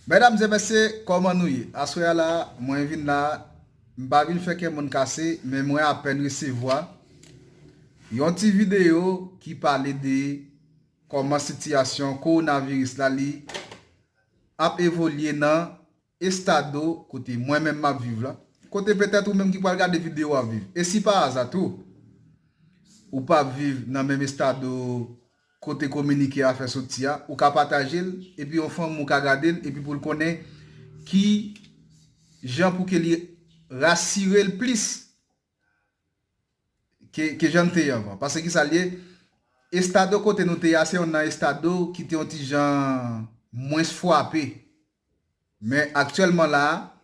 Mesdames et messieurs, comment nous y? Assoya là, moi vinn là, m'pa vinn faire que mon cassé, mais moi à peine recevoir yon petit vidéo qui parlait de comment situation coronavirus là li a évolué dans estado côté moi-même m'a vivre là. Côté peut-être ou même qui peut regarder vidéo à vivre. Et si par hasard tout ou pas vivre dans même estado côté communiquer à faire sortir ou ka partager et puis on fait mon ka regarder et puis pour le connaître qui gens pour que li rassurer le plus que j'en te avant parce que ça lié estado côté nous te assez on a estado qui te un petit gens moins frappé mais actuellement là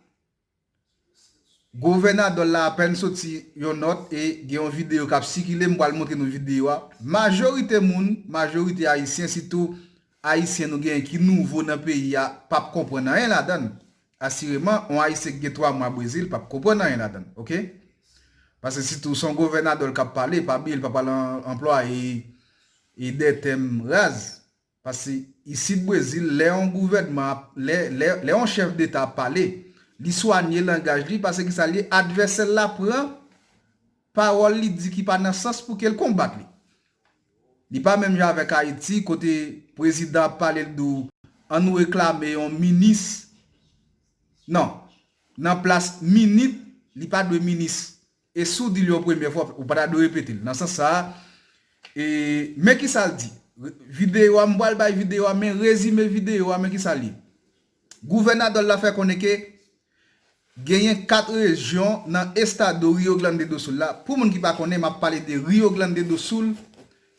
gouverneur de la peine sorti yon note et gen une vidéo qui circulé m'pa montrer nos vidéo majorité haïtien surtout haïtien nous gen qui nouveau dans pays a pas comprendre rien là-dedans assurément on haïtien qui 3 mois Brésil pas comprendre rien là-dedans OK parce que si tout son gouverneur qui parler pas bien pas parler emploi et des thèmes rases parce que ici Brésil les un gouvernement les un chef d'état parler li soigner langage li parce que ça li adversaire la prend parole li dit qui pas dans sens pour qu'elle combatte li. Li pas même avec Haïti côté président parler de on nous réclamer un ministre. Non, dans place ministre, li pas de ministre. Et sous dit la première fois ou pas de répéter. Dans ce sens ça et mais qui ça dit vidéo m'bal bay vidéo mais résumé vidéo mais qui ça li. Gouverneur de la fait connaît que gagné 4 régions dans estado Rio Grande do Sul là pour moun qui pas connaît m'a parlé de Rio Grande do Sul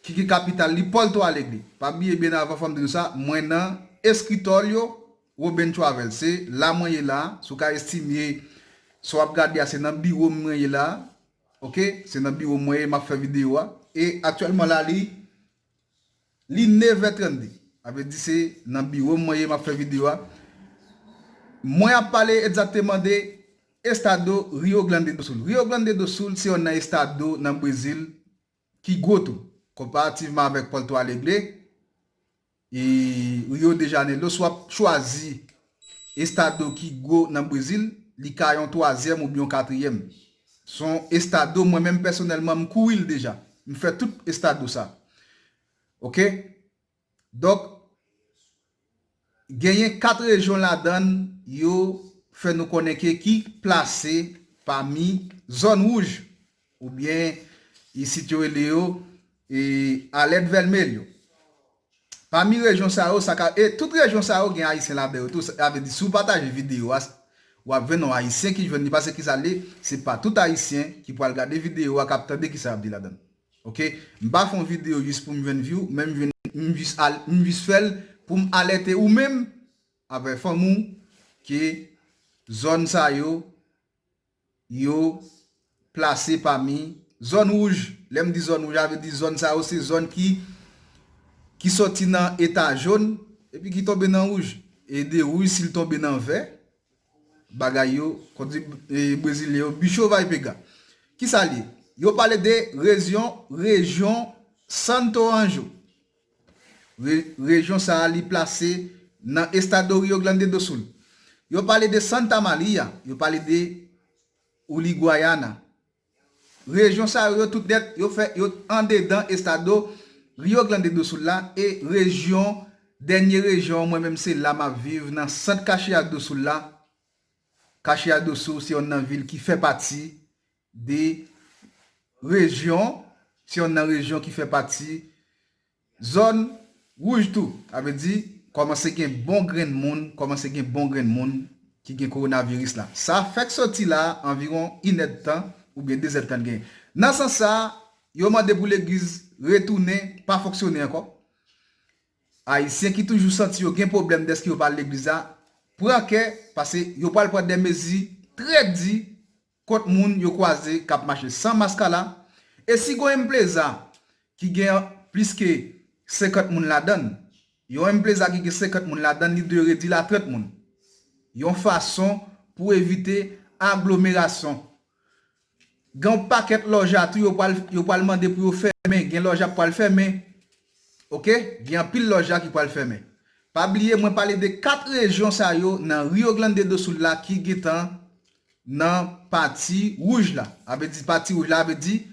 qui est capitale li Porto Alegre pas bien avant forme de ça moi dans escritorio Robin Travel c'est là moi là sous ka estimer soit regarder c'est dans bureau moi là OK c'est dans bureau moi m'a fait vidéo et actuellement là li 9h30 avait dit c'est dans bureau moi m'a fait vidéo. Moi a parlé exactement de estado Rio Grande do Sul. Rio Grande do Sul c'est un estado dans Brésil qui gros tout comparativement avec Porto Alegre et Rio de Janeiro soit choisi estado qui gros dans Brésil, li ka yon 3e ou bien 4e. Son estado moi-même personnellement me courir déjà. Me fait tout estado ça. OK? Donc gagné 4 régions là-dedans, yo fait nous connaître qui placé parmi zone rouge ou bien ici tu et à l'aide vermeille. Parmi région ça et toute région ça gagne haïtien là-dedans tout avait dit sous partage vidéo ou avec non haïtien qui veut parce que ça c'est pas tout haïtien qui peut regarder vidéo à capter qui ça dit là-dedans. OK, m'pa font vidéo juste pour me venir view, même juste faire pour m'alerter ou même avec famou qui zone ça yo placé parmi zone rouge. L'aime dit zone rouge, j'avais dit zone ça c'est zone qui sorti dans état jaune et puis qui tombe dans rouge et des rouges s'il tombe dans vert bagay yo quand brésilien bicho va pega. Qui ça li? Yo parle de région Santo Anjo. Région ça li placé dans estado Rio Grande do Sul. Yo parle de Santa Maria, yo parle de Uruguaiana. Région ça yo tout net yo fait yo en dedans estado Rio Grande do Sul là et région dernière région moi même c'est là m'a vivre dans Santa Caxias do Sul là. Caxias do Sul c'est une ville qui fait partie des régions, c'est une région qui fait partie zone rouge tout. Avait dit commencer gen bon grain de monde, commencer gen bon grain de monde qui gen coronavirus là. Ça fait que sorti là environ 1 heure de temps ou bien 2 heures de temps gain. Dans ce sens ça, yo mandé pour l'église retourner pas fonctionner encore. Haïtien qui toujours senti yo gen problème d'est-ce que yo parle l'église là, prend que parce que yo parle prendre des mesures très dit contre moun yo croisé k'ap marcher sans masque là et si gon empleza qui gagne plus que 50 moun la donne yo empleza qui gagne 50 moun la donne li de réduire la 30 moun yon façon pour éviter agglomération gan paquet loge tout yo pas demander pour fermer gen loge pour le fermer OK gen pile loge qui pour le fermer pas oublier moi parler de 4 régions ça yo dans Rio Grande do Sul là qui getan dans partie rouge là. Avait dit partie rouge là avait dit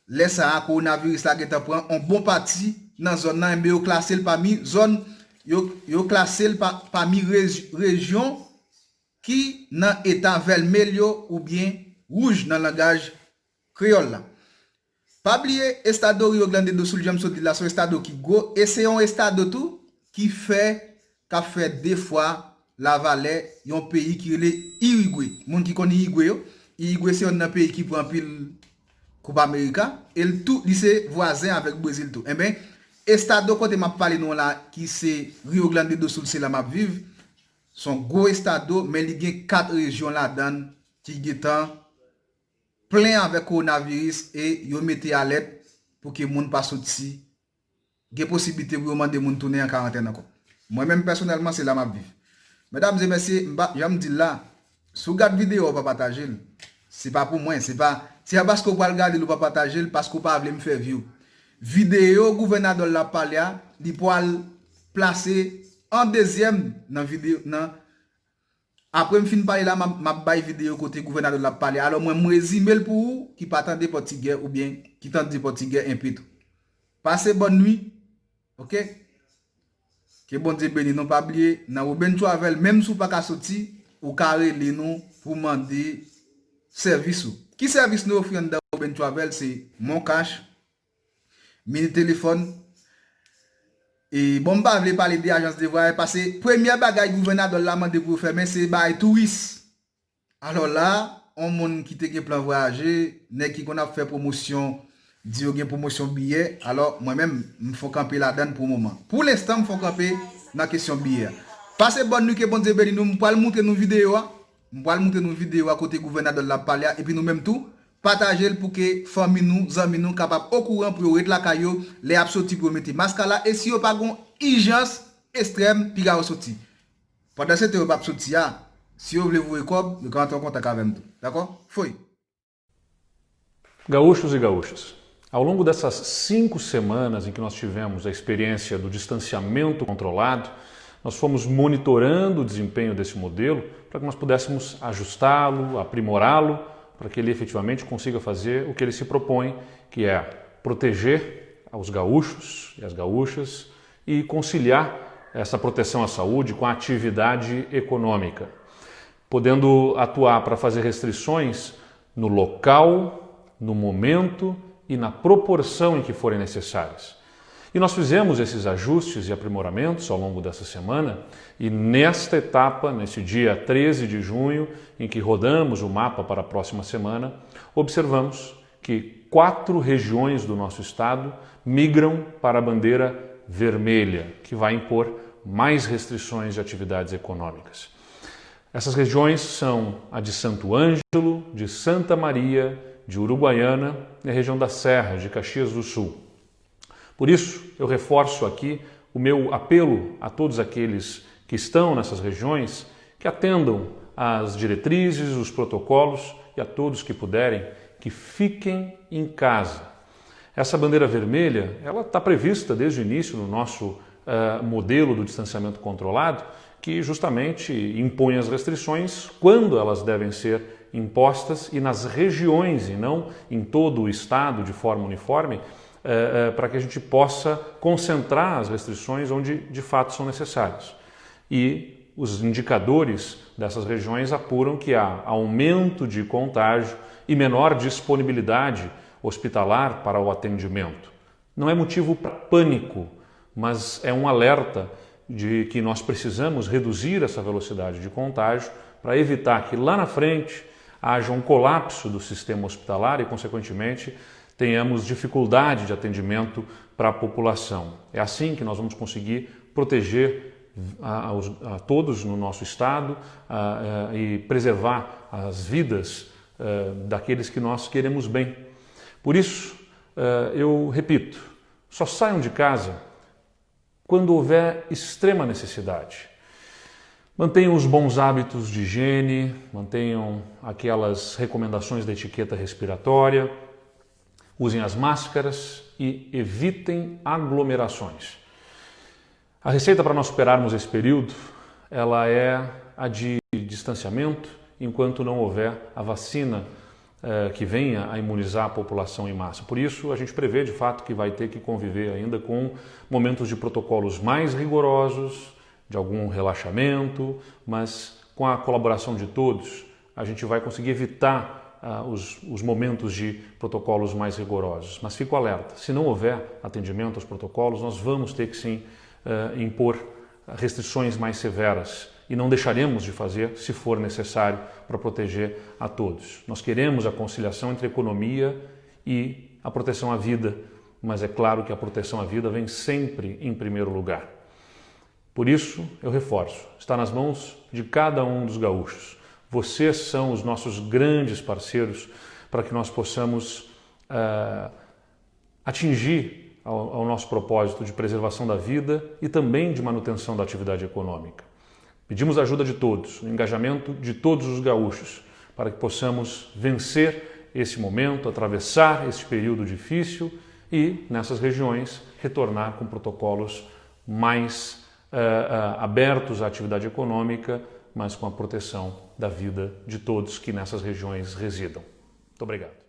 laisse ça coronavirus là getan prend un bon parti dans zone là yo classé parmi zone yo classé parmi région qui dans état vermelho ou bien rouge dans langage créole là. Pas oublier estado Rio Grande do Sul j'aime dit là son estado qui go et c'est un estado tout qui fait des fois la vallée un pays qui est Uruguay. Moun qui connaît Uruguay c'est un pays qui prend pile Coupe América et le tout c'est voisin avec Brésil tout. Eh ben estado côté m'a parlé nous là qui c'est Rio Grande do Sul c'est là m'a vivre son gros estado mais il y a 4 régions là-dedans qui sont plein avec coronavirus et yo mettez alerte pour que moun pas sorti. Des possibilités pour demander moun tourner en quarantaine encore. Moi-même personnellement c'est là m'a vivre. Mesdames et messieurs, j'aime dire là, si vous regardez vidéo pas partager, c'est pas pour moi, c'est parce que vous pas regarder ou pas partager parce que vous pas me faire view. Vidéo gouverneur de la Palia, il pour placer en deuxième dans vidéo nan après me fin parler là m'a bail vidéo côté gouverneur de la Palia. Alors moi résumer pour vous qui pas attendre portugais ou bien qui tente de portugais un peu. Passez bonne nuit. OK? Que bon Dieu béni, non pas oublier, dans Ruben Travel, même si vous pas sorti, ou carré les nous pour demander service. Qui service nous offrons dans Ruben Travel, c'est mon cash, mini téléphone. Et bon, bah, je vais parler des agences de voyage parce que première bagaille gouverneur de la demande pour faire, c'est bail touriste. Alors là, on monde qui te plan voyager, n'est qui qu'on a fait promotion. Dit ou gen promotion billet, alors moi-même me faut camper là-dedans pour le moment. Pour l'instant, me faut camper dans question billet. Passez bonne nuit que bon Dieu béni nous pour montrer nos vidéos, à côté gouverneur de la Palia et puis nous même tout partager pour que famille nous, amis nous capable au courant pour être la caillou, les absorti pour mettre masque là et si vous pas gon urgence extrême puis ga sorti. Pendant cette vous pas sorti si vous voulez vous recob, vous rentrez en contact avec nous. D'accord? Foi. Gaúchos e gaúchas. Ao longo dessas 5 semanas em que nós tivemos a experiência do distanciamento controlado, nós fomos monitorando o desempenho desse modelo para que nós pudéssemos ajustá-lo, aprimorá-lo, para que ele efetivamente consiga fazer o que ele se propõe, que é proteger os gaúchos e as gaúchas e conciliar essa proteção à saúde com a atividade econômica, podendo atuar para fazer restrições no local, no momento e na proporção em que forem necessárias. E nós fizemos esses ajustes e aprimoramentos ao longo dessa semana e nesta etapa, nesse dia 13 de junho, em que rodamos o mapa para a próxima semana, observamos que 4 regiões do nosso estado migram para a bandeira vermelha, que vai impor mais restrições de atividades econômicas. Essas regiões são a de Santo Ângelo, de Santa Maria, de Uruguaiana e a região da Serra, de Caxias do Sul. Por isso, eu reforço aqui o meu apelo a todos aqueles que estão nessas regiões que atendam às diretrizes, os protocolos e a todos que puderem, que fiquem em casa. Essa bandeira vermelha, ela está prevista desde o início no nosso modelo do distanciamento controlado, que justamente impõe as restrições quando elas devem ser impostas e nas regiões e não em todo o estado de forma uniforme, para que a gente possa concentrar as restrições onde de fato são necessárias. E os indicadores dessas regiões apuram que há aumento de contágio e menor disponibilidade hospitalar para o atendimento. Não é motivo para pânico, mas é um alerta de que nós precisamos reduzir essa velocidade de contágio para evitar que lá na frente haja um colapso do sistema hospitalar e, consequentemente, tenhamos dificuldade de atendimento para a população. É assim que nós vamos conseguir proteger a todos no nosso estado e preservar as vidas daqueles que nós queremos bem. Por isso, eu repito, só saiam de casa quando houver extrema necessidade. Mantenham os bons hábitos de higiene, mantenham aquelas recomendações da etiqueta respiratória, usem as máscaras e evitem aglomerações. A receita para nós superarmos esse período, ela é a de distanciamento, enquanto não houver a vacina que venha a imunizar a população em massa. Por isso, a gente prevê de fato que vai ter que conviver ainda com momentos de protocolos mais rigorosos, de algum relaxamento, mas com a colaboração de todos, a gente vai conseguir evitar os momentos de protocolos mais rigorosos. Mas fico alerta, se não houver atendimento aos protocolos, nós vamos ter que sim impor restrições mais severas e não deixaremos de fazer se for necessário para proteger a todos. Nós queremos a conciliação entre a economia e a proteção à vida, mas é claro que a proteção à vida vem sempre em primeiro lugar. Por isso, eu reforço, está nas mãos de cada um dos gaúchos. Vocês são os nossos grandes parceiros para que nós possamos atingir ao nosso propósito de preservação da vida e também de manutenção da atividade econômica. Pedimos a ajuda de todos, o engajamento de todos os gaúchos, para que possamos vencer esse momento, atravessar esse período difícil e, nessas regiões, retornar com protocolos mais abertos à atividade econômica, mas com a proteção da vida de todos que nessas regiões residam. Muito obrigado.